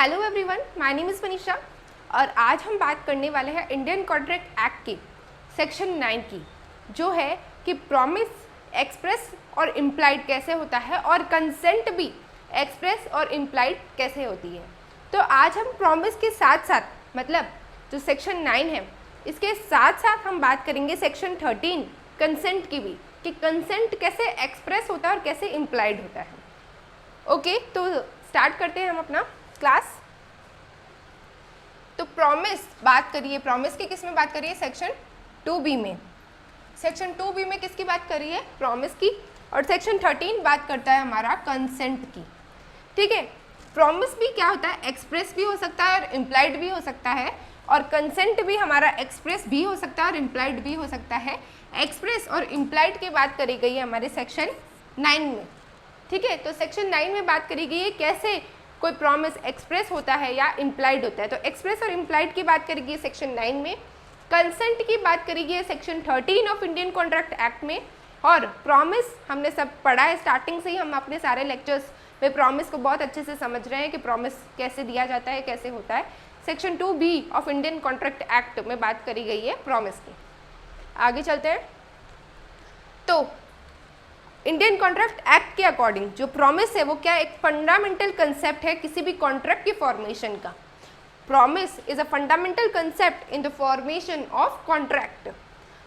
Hello everyone, my name is Manisha और आज हम बात करने वाले हैं इंडियन कॉन्ट्रैक्ट एक्ट के सेक्शन 9 की, जो है कि प्रॉमिस एक्सप्रेस और इम्प्लाइड कैसे होता है और कंसेंट भी एक्सप्रेस और इम्प्लाइड कैसे होती है। तो आज हम प्रॉमिस के साथ साथ मतलब जो सेक्शन 9 है इसके साथ साथ हम बात करेंगे सेक्शन 13 कंसेंट की भी, कि कंसेंट कैसे एक्सप्रेस होता है और कैसे इम्प्लाइड होता है। ओके, तो स्टार्ट करते हैं हम अपना क्लास। तो प्रॉमिस बात करिए, प्रॉमिस की किस में बात करिए? सेक्शन 2B में। सेक्शन 2B में किसकी बात करिए? प्रॉमिस की। और सेक्शन 13 बात करता है हमारा कंसेंट की। ठीक है, प्रॉमिस भी क्या होता है? एक्सप्रेस भी हो सकता है और इम्प्लाइड भी हो सकता है, और कंसेंट भी हमारा एक्सप्रेस भी हो सकता है और इम्प्लाइड भी हो सकता है। एक्सप्रेस और इम्प्लाइड की बात करी गई है हमारे सेक्शन 9 में। ठीक है, तो सेक्शन 9 में बात करी गई है कैसे कोई प्रॉमिस एक्सप्रेस होता है या इम्प्लाइड होता है। तो एक्सप्रेस और इम्प्लाइड की बात करेगी सेक्शन 9 में, कंसेंट की बात करेगी section 13 of Indian contract act में। और प्रॉमिस हमने सब पढ़ा है, स्टार्टिंग से ही हम अपने सारे लेक्चर्स में प्रॉमिस को बहुत अच्छे से समझ रहे हैं कि प्रॉमिस कैसे दिया जाता है, कैसे होता है। Section 2B of Indian contract act में बात करी गई है प्रॉमिस की। आगे चलते हैं। तो इंडियन कॉन्ट्रैक्ट एक्ट के अकॉर्डिंग जो प्रॉमिस है वो क्या, एक फंडामेंटल कंसेप्ट है किसी भी कॉन्ट्रैक्ट की फॉर्मेशन का। Promise is a fundamental concept in the formation of contract.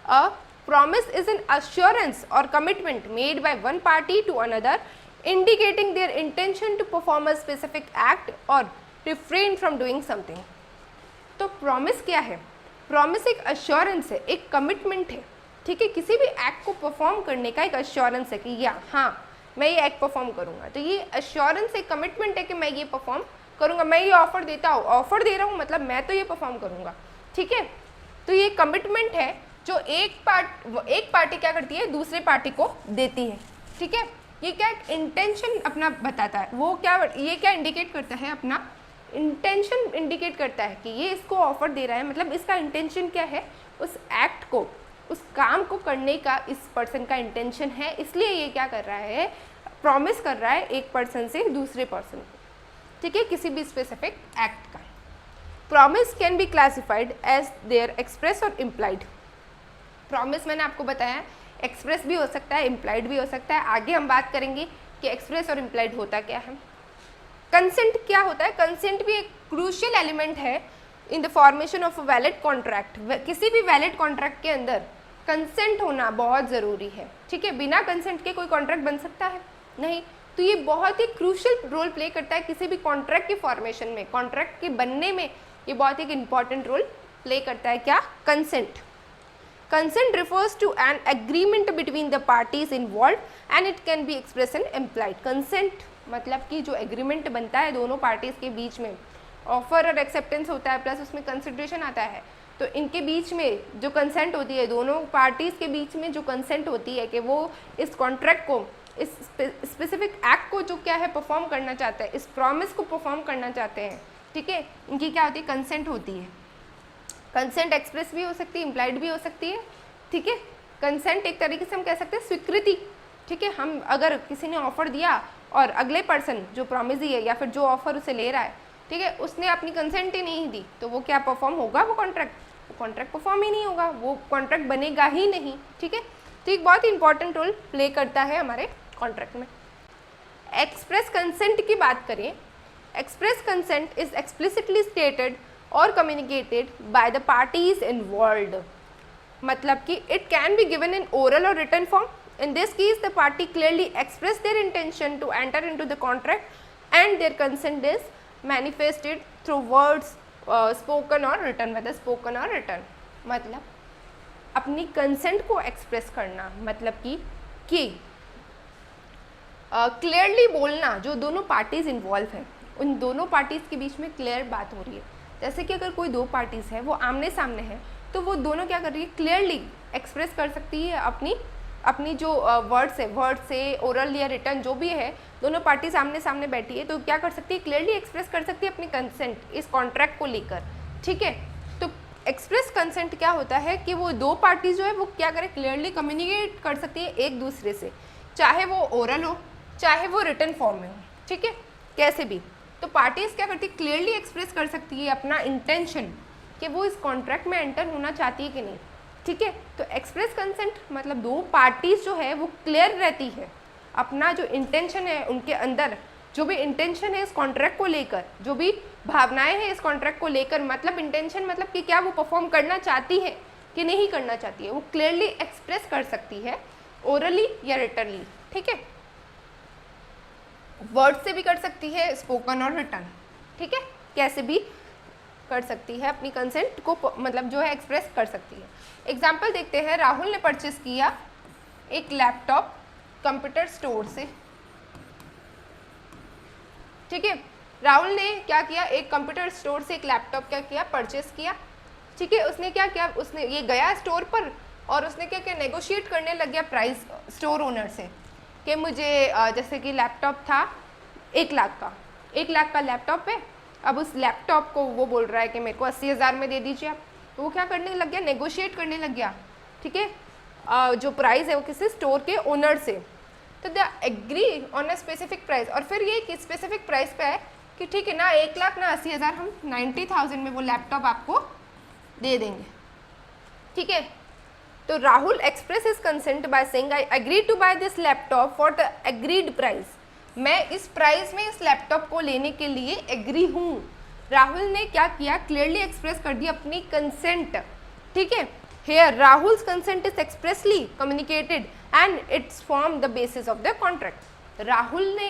A promise is an assurance or commitment made by one party to another indicating their intention to perform a specific act or refrain from doing something. तो promise क्या है? Promise एक assurance है, एक commitment है। ठीक है, किसी भी एक्ट को परफॉर्म करने का एक अश्योरेंस है कि या हाँ मैं ये एक्ट परफॉर्म करूँगा। तो ये अश्योरेंस एक कमिटमेंट है कि मैं ये परफॉर्म करूँगा। मैं ये ऑफर देता हूँ, ऑफर दे रहा हूँ मतलब मैं तो ये परफॉर्म करूँगा। ठीक है, तो ये कमिटमेंट है जो एक पार्टी क्या करती है, दूसरे पार्टी को देती है। ठीक है, ये क्या इंटेंशन अपना बताता है, वो क्या, ये क्या इंडिकेट करता है, अपना इंटेंशन इंडिकेट करता है कि ये इसको ऑफर दे रहा है, मतलब इसका इंटेंशन क्या है, उस एक्ट को, उस काम को करने का इस पर्सन का इंटेंशन है, इसलिए ये क्या कर रहा है, प्रॉमिस कर रहा है एक पर्सन से दूसरे पर्सन को। ठीक है, किसी भी स्पेसिफिक एक्ट का। Promise can be classified as their express और इम्प्लाइड। प्रॉमिस मैंने आपको बताया एक्सप्रेस भी हो सकता है, इम्प्लाइड भी हो सकता है। आगे हम बात करेंगे कि एक्सप्रेस और इम्प्लाइड होता क्या है। कंसेंट क्या होता है? कंसेंट भी एक क्रूशियल एलिमेंट है इन the formation of a valid contract. किसी भी वैलिड कॉन्ट्रैक्ट के अंदर कंसेंट होना बहुत ज़रूरी है। ठीक है, बिना कंसेंट के कोई कॉन्ट्रैक्ट बन सकता है? नहीं। तो ये बहुत ही क्रूशियल रोल प्ले करता है किसी भी कॉन्ट्रैक्ट की फॉर्मेशन में, कॉन्ट्रैक्ट के बनने में ये बहुत एक इंपॉर्टेंट रोल प्ले करता है। क्या? Consent. Consent refers to an agreement between the parties involve and it can be express and implied. Consent मतलब कि जो एग्रीमेंट बनता है दोनों पार्टीज के बीच में, ऑफर और एक्सेप्टेंस होता है, प्लस उसमें कंसिडरेशन आता है। तो इनके बीच में जो कंसेंट होती है, दोनों पार्टीज़ के बीच में जो कंसेंट होती है कि वो इस कॉन्ट्रैक्ट को, इस स्पेसिफिक एक्ट को जो क्या है परफॉर्म करना चाहते हैं, इस प्रॉमिस को परफॉर्म करना चाहते हैं। ठीक है, इनकी क्या होती है? कंसेंट होती है। कंसेंट एक्सप्रेस भी हो सकती है, इम्प्लाइड भी हो सकती है। ठीक है, कंसेंट एक तरीके से हम कह सकते हैं स्वीकृति। ठीक है, हम अगर किसी ने ऑफर दिया और अगले पर्सन जो प्रॉमिस है या फिर जो ऑफर उसे ले रहा है, ठीक है, उसने अपनी कंसेंट ही नहीं दी, तो वो क्या परफॉर्म होगा? वो कॉन्ट्रैक्ट परफॉर्म ही नहीं होगा, वो कॉन्ट्रैक्ट बनेगा ही नहीं। ठीक है, तो एक बहुत ही इंपॉर्टेंट रोल प्ले करता है हमारे कॉन्ट्रैक्ट में। एक्सप्रेस कंसेंट की बात करें, express consent is explicitly stated or communicated by the parties involved. मतलब कि it can be given in oral or written form. In this case the party clearly express their intention to enter into the contract and their consent is manifested through words spoken or written, whether spoken or written. मतलब अपनी consent को express करना, मतलब कि clearly बोलना। जो दोनों parties involve हैं उन दोनों पार्टीज के बीच में क्लियर बात हो रही है। जैसे कि अगर कोई दो पार्टीज है वो आमने सामने है, तो वो दोनों क्या कर रही है? क्लियरली एक्सप्रेस कर सकती है अपनी जो वर्ड से ओरल या रिटन जो भी है, दोनों पार्टी सामने सामने बैठी है तो क्या कर सकती है? क्लियरली एक्सप्रेस कर सकती है अपनी कंसेंट इस कॉन्ट्रैक्ट को लेकर। ठीक है, तो एक्सप्रेस कंसेंट क्या होता है कि वो दो पार्टी जो है वो क्या करें? क्लियरली कम्युनिकेट कर सकती है एक दूसरे से, चाहे वो ओरल हो चाहे वो रिटन फॉर्म में हो। ठीक है, कैसे भी तो पार्टीज क्या करती है, क्लियरली एक्सप्रेस कर सकती है अपना इंटेंशन कि वो इस कॉन्ट्रैक्ट में एंटर होना चाहती है कि नहीं, ठीक है। तो एक्सप्रेस कंसेंट मतलब दो पार्टीज जो है वो क्लियर रहती है, अपना जो इंटेंशन है उनके अंदर, जो भी इंटेंशन है इस कॉन्ट्रैक्ट को लेकर, जो भी भावनाएं हैं इस कॉन्ट्रैक्ट को लेकर, मतलब इंटेंशन मतलब कि क्या वो परफॉर्म करना चाहती है कि नहीं करना चाहती है, वो क्लियरली एक्सप्रेस कर सकती है ओरली या रिटनली, ठीक है। वर्ड से भी कर सकती है, स्पोकन और रिटन, ठीक है, कैसे भी कर सकती है, अपनी कंसेंट को मतलब जो है एक्सप्रेस कर सकती है। एग्जाम्पल देखते हैं, राहुल ने परचेस किया एक लैपटॉप कंप्यूटर स्टोर से, ठीक है। राहुल ने क्या किया, एक कंप्यूटर स्टोर से एक लैपटॉप क्या किया, परचेस किया, ठीक है। उसने क्या किया, उसने ये गया स्टोर पर और उसने क्या किया, नेगोशिएट करने लग गया प्राइस स्टोर ओनर से कि मुझे जैसे कि लैपटॉप था 1 लाख का, 1 लाख का लैपटॉप है, अब उस लैपटॉप को वो बोल रहा है कि मेरे को 80,000 में दे दीजिए आप। तो वो क्या करने लग गया, नेगोशिएट करने लग गया, ठीक है, जो प्राइस है वो किसी स्टोर के ओनर से। तो they agree on a specific price, और फिर ये एक स्पेसिफिक प्राइस पे है कि ठीक है ना 1 लाख ना 80,000, हम 90,000 में वो लैपटॉप आपको दे देंगे, ठीक है। तो Rahul express his consent by saying I agree to buy this laptop for the agreed price, मैं इस प्राइस में इस लैपटॉप को लेने के लिए एग्री हूँ। राहुल ने क्या किया, क्लियरली एक्सप्रेस कर दिया अपनी कंसेंट, ठीक है। Here Rahul's consent is expressly communicated and its form the basis of the contract. Rahul ने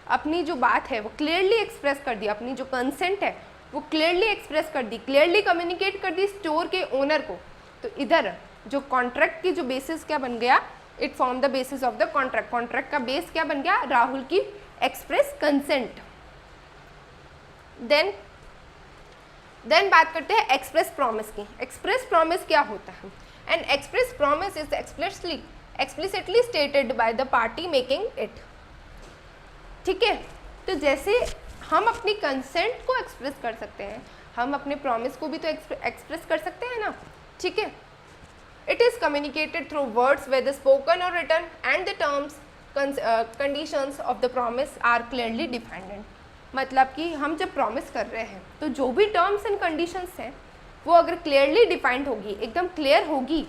अपनी जो बात है वो क्लियरली एक्सप्रेस कर दिया, अपनी जो कंसेंट है वो क्लियरली एक्सप्रेस कर दी, क्लियरली कम्युनिकेट कर दी स्टोर के ओनर को। तो इधर जो कॉन्ट्रैक्ट की जो बेसिस क्या बन गया, it form the basis of the contract, contract का बेस क्या बन गया, राहुल की एक्सप्रेस कंसेंट। देन बात करते हैं एक्सप्रेस प्रॉमिस की। एक्सप्रेस प्रॉमिस क्या होता है, and express promise is explicitly stated by the party making it, ठीक है। तो जैसे हम अपनी कंसेंट को एक्सप्रेस कर सकते हैं, हम अपने प्रॉमिस को भी तो एक्सप्रेस कर सकते हैं ना, ठीक है। It is communicated through words whether spoken or written and the terms conditions of the promise are clearly defined. मतलब कि हम जब प्रॉमिस कर रहे हैं तो जो भी टर्म्स एंड कंडीशंस हैं वो अगर क्लियरली डिफाइंड होगी, एकदम क्लियर होगी,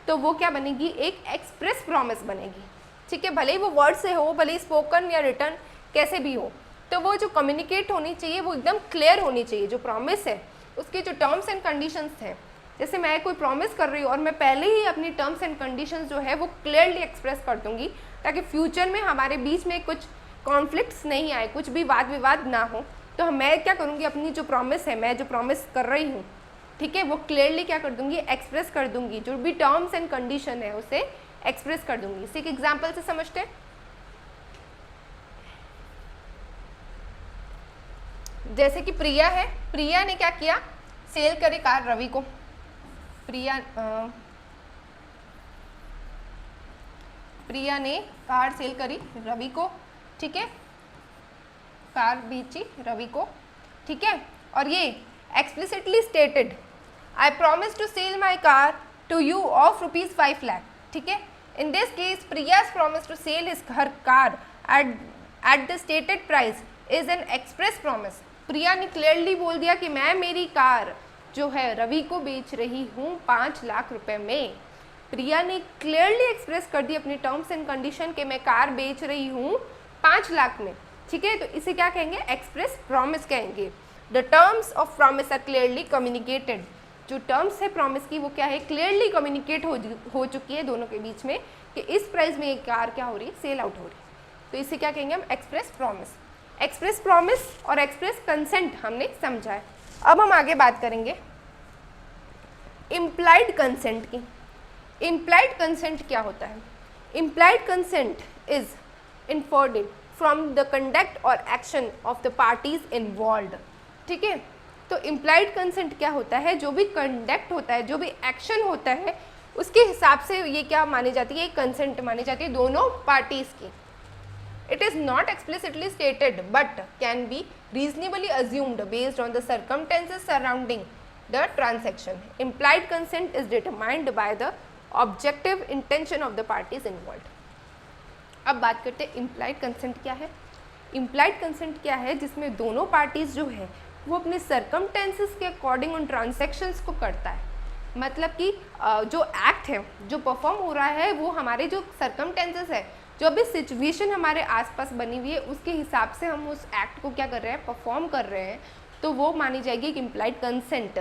तो वो क्या बनेगी, एक एक्सप्रेस प्रॉमिस बनेगी, ठीक है। भले ही वो वर्ड से हो, भले ही स्पोकन या रिटन कैसे भी हो, तो वो जो कम्युनिकेट होनी चाहिए वो एकदम क्लियर होनी चाहिए। जो प्रॉमिस है उसके जो टर्म्स एंड कंडीशंस हैं, जैसे मैं कोई प्रॉमिस कर रही हूँ और मैं पहले ही अपनी टर्म्स एंड कंडीशंस जो है वो क्लियरली एक्सप्रेस कर दूंगी, ताकि फ्यूचर में हमारे बीच में कुछ कॉन्फ्लिक्ट्स नहीं आए, कुछ भी वाद विवाद ना हो। तो मैं क्या करूँगी, अपनी जो प्रॉमिस है, मैं जो प्रॉमिस कर रही हूँ, ठीक है, वो क्लियरली क्या कर दूंगी, एक्सप्रेस कर दूंगी, जो भी टर्म्स एंड कंडीशन है उसे एक्सप्रेस कर दूंगी। इसी एक एग्जाम्पल से समझते हैं। जैसे कि प्रिया है, प्रिया ने क्या किया, सेल करी कार रवि को। प्रिया ने कार सेल करी रवि को, ठीक है, कार बेची रवि को, ठीक है। और ये explicitly stated I promise to sell my car to you of ₹5 lakh, ठीक है। In this case Priya's promise to sell his her car at the stated price is an express promise. Priya ने क्लियरली बोल दिया कि मैं मेरी कार जो है रवि को बेच रही हूँ 5 लाख रुपए में। प्रिया ने क्लियरली एक्सप्रेस कर दी अपनी टर्म्स एंड कंडीशन के मैं कार बेच रही हूँ 5 लाख में, ठीक है। तो इसे क्या कहेंगे, एक्सप्रेस प्रॉमिस कहेंगे। The terms of promise are clearly communicated. जो टर्म्स है प्रॉमिस की वो क्या है, क्लियरली कम्युनिकेट हो चुकी है दोनों के बीच में कि इस प्राइस में ये कार क्या हो रही है, सेल आउट हो रही है। तो इसे क्या कहेंगे हम, एक्सप्रेस प्रॉमिस। एक्सप्रेस प्रॉमिस और एक्सप्रेस कंसेंट हमने समझा है। अब हम आगे बात करेंगे इम्प्लाइड कंसेंट की। इम्प्लाइड कंसेंट क्या होता है, implied consent is inferred from the conduct or action of the parties involved, ठीक है। तो इम्प्लाइड कंसेंट क्या होता है, जो भी कंडक्ट होता है, जो भी एक्शन होता है, उसके हिसाब से ये क्या मानी जाती है, कंसेंट मानी जाती है दोनों पार्टीज की। It is not explicitly stated but can be reasonably assumed based on the circumstances surrounding the transaction. Implied consent is determined by the objective intention of the parties involved. अब बात करते हैं implied consent क्या है। Implied consent क्या है, जिसमें दोनों पार्टीज जो है वो अपने सर्कमटेंसेस के अकॉर्डिंग उन ट्रांजैक्शंस को करता है। मतलब कि जो एक्ट है जो परफॉर्म हो रहा है वो हमारे जो सर्कमटेंसेस है, जो अभी सिचुएशन हमारे आसपास बनी हुई है उसके हिसाब से हम उस एक्ट को क्या कर रहे हैं, परफॉर्म कर रहे हैं, तो वो मानी जाएगी एक इम्प्लाइड कंसेंट।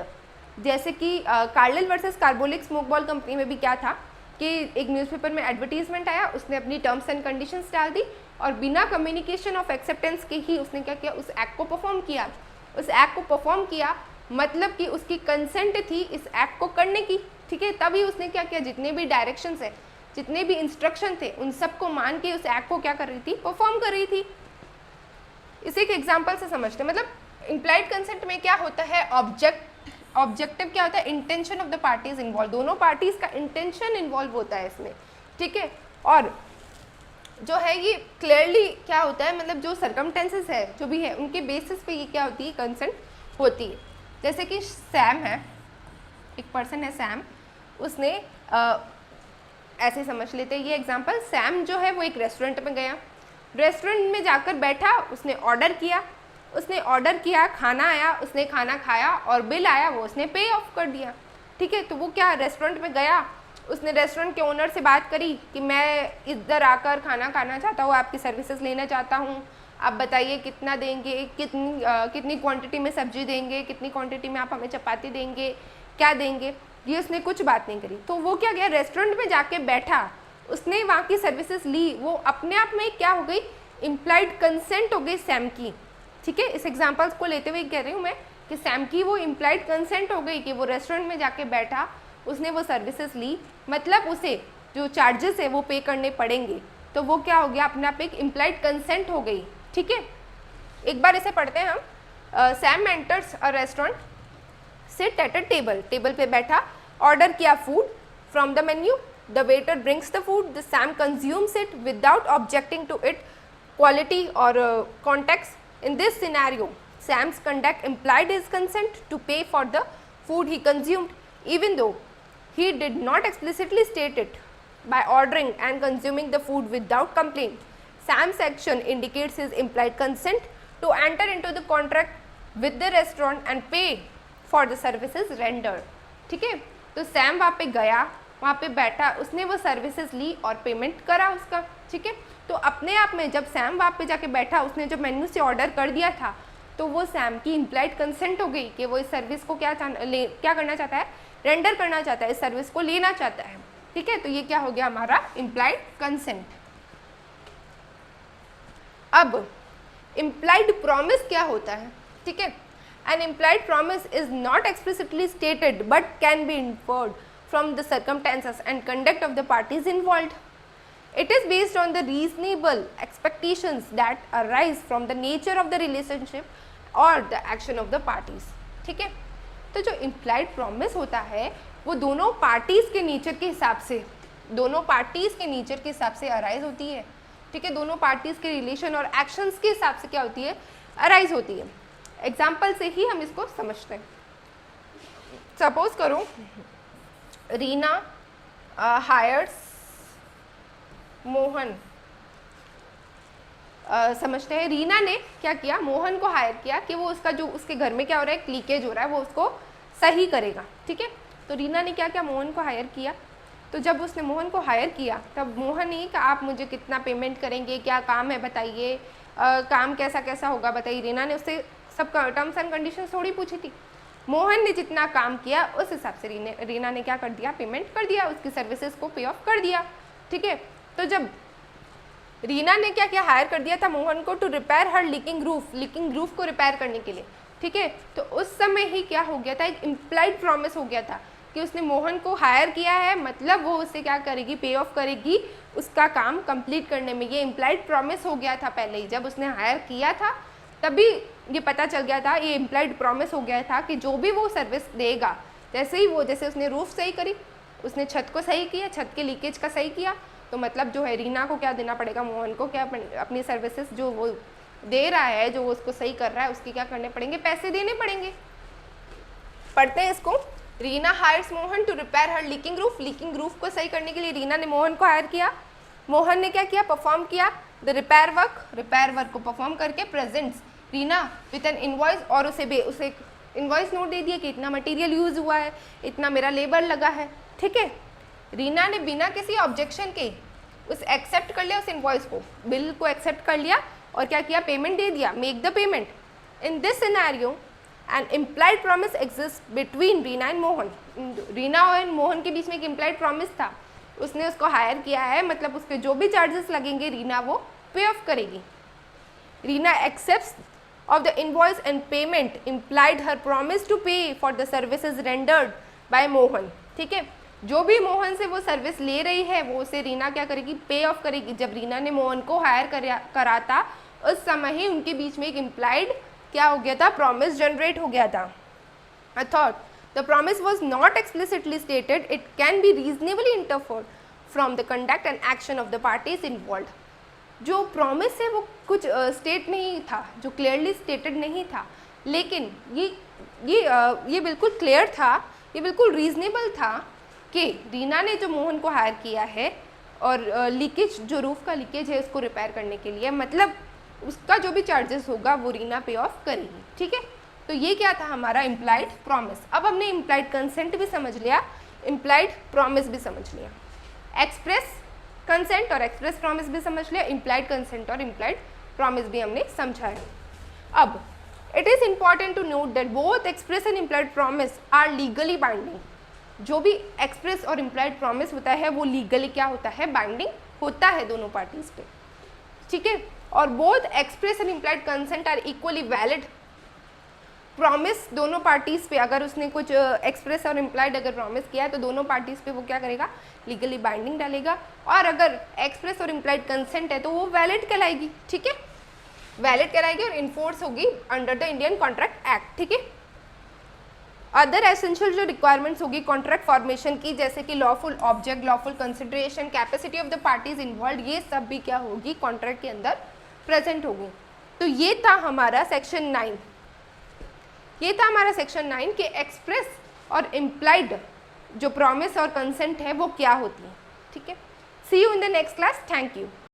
जैसे कि Carlill versus carbolic smoke ball company में भी क्या था कि एक न्यूज़पेपर में एडवर्टीजमेंट आया, उसने अपनी टर्म्स एंड कंडीशंस डाल दी और बिना कम्युनिकेशन ऑफ एक्सेप्टेंस के ही उसने क्या किया, उस एक्ट को परफॉर्म किया। उस एक्ट को परफॉर्म किया मतलब कि उसकी कंसेंट थी इस एक्ट को करने की, ठीक है। तभी उसने क्या किया, जितने भी डायरेक्शंस है, जितने भी इंस्ट्रक्शन थे, उन सबको मान के उस एक्ट को क्या कर रही थी, परफॉर्म कर रही थी। इसे एक एग्जांपल से समझते हैं। मतलब इम्प्लाइड कंसेंट में क्या होता है, ऑब्जेक्टिव क्या होता है, intention of the parties involve, दोनों पार्टीज का इंटेंशन इन्वॉल्व होता है इसमें, ठीक है। और जो है ये क्लियरली क्या होता है, मतलब जो सर्कमटेंसेस है जो भी है उनके बेसिस पे ये क्या होती है, कंसेंट होती है। जैसे कि सैम है, एक पर्सन है सैम, उसने ऐसे समझ लेते हैं ये एग्जांपल। सैम जो है वो एक रेस्टोरेंट में गया, रेस्टोरेंट में जाकर बैठा, उसने ऑर्डर किया, खाना आया, उसने खाना खाया और बिल आया, वो उसने पे ऑफ कर दिया, ठीक है। तो वो क्या, रेस्टोरेंट में गया, उसने रेस्टोरेंट के ओनर से बात करी कि मैं इधर आकर खाना खाना चाहता हूँ, आपकी सर्विसेज लेना चाहता हूँ, आप बताइए कितना देंगे, कितनी क्वांटिटी में सब्जी देंगे, कितनी क्वांटिटी में आप हमें चपाती देंगे, क्या देंगे, ये उसने कुछ बात नहीं करी। तो वो क्या गया, रेस्टोरेंट में जाके बैठा, उसने वहाँ की सर्विसेज ली, वो अपने आप में क्या हो गई, इम्प्लाइड कंसेंट हो गई सैम की, ठीक है। इस एग्जाम्पल्स को लेते हुए कह रही हूँ मैं कि सैम की वो इम्प्लाइड कंसेंट हो गई कि वो रेस्टोरेंट में जाके बैठा, उसने वो सर्विसेज ली, मतलब उसे जो चार्जेस है वो पे करने पड़ेंगे, तो वो क्या हो गया, अपने आप एक इम्प्लाइड कंसेंट हो गई, ठीक है। एक बार इसे पढ़ते हैं हम। Sam enters a restaurant, sit at a table, table पे बैठा, ऑर्डर किया food from the menu, the waiter brings the food, the Sam consumes it without objecting to it quality और context. In this scenario, Sam's conduct implied his consent to pay for the food he consumed, even though he did not explicitly state it. By ordering and consuming the food without complaint, Sam's action indicates his implied consent to enter into the contract with the restaurant and pay for the services rendered. ठीक है, तो Sam वहाँ पे गया, वहाँ पे बैठा, उसने वो सर्विसेज ली और पेमेंट करा उसका, ठीक है। तो अपने आप में जब सैम वहाँ पे जाके बैठा, उसने जब मेन्यू से ऑर्डर कर दिया था, तो वो सैम की इम्प्लाइड कंसेंट हो गई कि वो इस सर्विस को क्या करना चाहता है, रेंडर करना चाहता है, इस सर्विस को लेना चाहता है, ठीक है। तो ये क्या हो गया हमारा इम्प्लाइड कंसेंट। अब इम्प्लाइड प्रॉमिस क्या होता है, ठीक है। An implied promise is not explicitly stated but can be inferred from the circumstances and conduct of the parties involved. It is based on the reasonable expectations that arise from the nature of the relationship or the action of the parties. ठीक है, तो जो implied promise होता है वो दोनों parties के nature के हिसाब से, दोनों पार्टीज के नेचर के हिसाब से अराइज होती है, ठीक है। दोनों पार्टीज के रिलेशन और एक्शंस के हिसाब से क्या होती है, अराइज होती है। एग्जाम्पल से ही हम इसको समझते हैं। सपोज करो रीना हायर्स मोहन, समझते हैं, रीना ने क्या किया, मोहन को हायर किया कि वो उसका जो उसके घर में क्या हो रहा है, लीकेज हो रहा है, वो उसको सही करेगा, ठीक है। तो रीना ने क्या किया, मोहन को हायर किया। तो जब उसने मोहन को हायर किया तब मोहन ने कहा आप मुझे कितना पेमेंट करेंगे, क्या काम है बताइए, काम कैसा कैसा होगा बताइए। रीना ने उससे सब टर्म्स एंड कंडीशन थोड़ी पूछी थी। मोहन ने जितना काम किया उस हिसाब से रीना ने क्या कर दिया, पेमेंट कर दिया, उसकी सर्विसेज को पे ऑफ कर दिया, ठीक है। तो जब रीना ने क्या किया, हायर कर दिया था मोहन को to repair her leaking roof को रिपेयर करने के लिए, ठीक है। तो उस समय ही क्या हो गया था, एक इम्प्लाइड प्रॉमिस हो गया था कि उसने मोहन को हायर किया है, मतलब वो उससे क्या करेगी, पे ऑफ करेगी उसका काम कंप्लीट करने में। ये इम्प्लाइड प्रॉमिस हो गया था पहले ही, जब उसने हायर किया था तभी ये पता चल गया था, ये इम्प्लाइड प्रॉमिस हो गया था कि जो भी वो सर्विस देगा, जैसे उसने रूफ सही करी, उसने छत को सही किया, छत के लीकेज का सही किया, तो मतलब जो है रीना को क्या देना पड़ेगा, मोहन को क्या अपनी सर्विसेज जो वो दे रहा है, जो वो उसको सही कर रहा है, उसके क्या करने पड़ेंगे, पैसे देने पड़ेंगे। पढ़ते हैं इसको। Reena hires Mohan to repair her leaking roof को सही करने के लिए रीना ने मोहन को हायर किया। मोहन ने क्या किया, परफॉर्म किया, द रिपेयर वर्क को परफॉर्म करके presents Reena with N invoice, और उसे इनवॉइस नोट दे दिया कि इतना मटेरियल यूज हुआ है, इतना मेरा लेबर लगा है, ठीक है। रीना ने बिना किसी ऑब्जेक्शन के उस एक्सेप्ट कर लिया, उस इनवॉइस को, बिल को एक्सेप्ट कर लिया और क्या किया, पेमेंट दे दिया, make the payment. In this scenario an implied promise exist between Reena and Mohan. Reena और मोहन के बीच में एक इम्प्लाइड प्रॉमिस था, उसने उसको हायर किया है, मतलब उसके जो भी चार्जेस लगेंगे रीना वो पे ऑफ करेगी। Reena accepts of the invoice and payment implied her promise to pay for the services rendered by Mohan, ठीक है। जो भी मोहन से वो सर्विस ले रही है वो उसे रीना क्या करेगी, पे ऑफ करेगी। जब रीना ने मोहन को हायर करा था उस समय ही उनके बीच में एक इम्प्लाइड क्या हो गया था, प्रॉमिस जनरेट हो गया था। I thought the promise was not explicitly stated, it can be reasonably inferred from the conduct and action of the parties involved। जो प्रॉमिस है वो कुछ स्टेट नहीं था, जो क्लियरली स्टेटेड नहीं था, लेकिन ये बिल्कुल क्लियर था, ये बिल्कुल रीजनेबल था कि रीना ने जो मोहन को हायर किया है और लीकेज, जो रूफ का लीकेज है उसको रिपेयर करने के लिए, मतलब उसका जो भी चार्जेस होगा वो रीना पे ऑफ करेगी, ठीक है। तो ये क्या था हमारा इम्प्लाइड प्रॉमिस। अब हमने इम्प्लाइड कंसेंट भी समझ लिया, इम्प्लाइड प्रॉमिस भी समझ लिया, एक्सप्रेस कंसेंट और एक्सप्रेस प्रॉमिस भी समझ लिया, इम्प्लाइड कंसेंट और इम्प्लाइड प्रॉमिस भी हमने समझा है। अब it is important to note that both express and implied promise are legally binding. जो भी एक्सप्रेस और इम्प्लाइड प्रॉमिस होता है वो लीगली क्या होता है, बाइंडिंग होता है दोनों पार्टीज पे, ठीक है। और both express and implied consent are equally valid. Promise दोनों पार्टीज पे, अगर उसने कुछ एक्सप्रेस और इम्प्लाइड अगर प्रॉमिस किया है तो दोनों पार्टीज पे वो क्या करेगा, लीगली बाइंडिंग डालेगा। और अगर एक्सप्रेस और इम्प्लाइड कंसेंट है तो वो वैलिड कहलाएगी, ठीक है, वैलिड कहलाएगी और इन्फोर्स होगी under the Indian contract act, ठीक है। अदर एसेंशियल जो रिक्वायरमेंट्स होगी कॉन्ट्रैक्ट फॉर्मेशन की, जैसे कि lawful object, lawful consideration, capacity of the parties involve, ये सब भी क्या होगी, कॉन्ट्रैक्ट के अंदर प्रेजेंट होगी। तो ये था हमारा सेक्शन 9, ये था हमारा सेक्शन 9 के एक्सप्रेस और इम्प्लाइड जो प्रॉमिस और कंसेंट है वो क्या होती है, ठीक है। See you in the next class, thank you.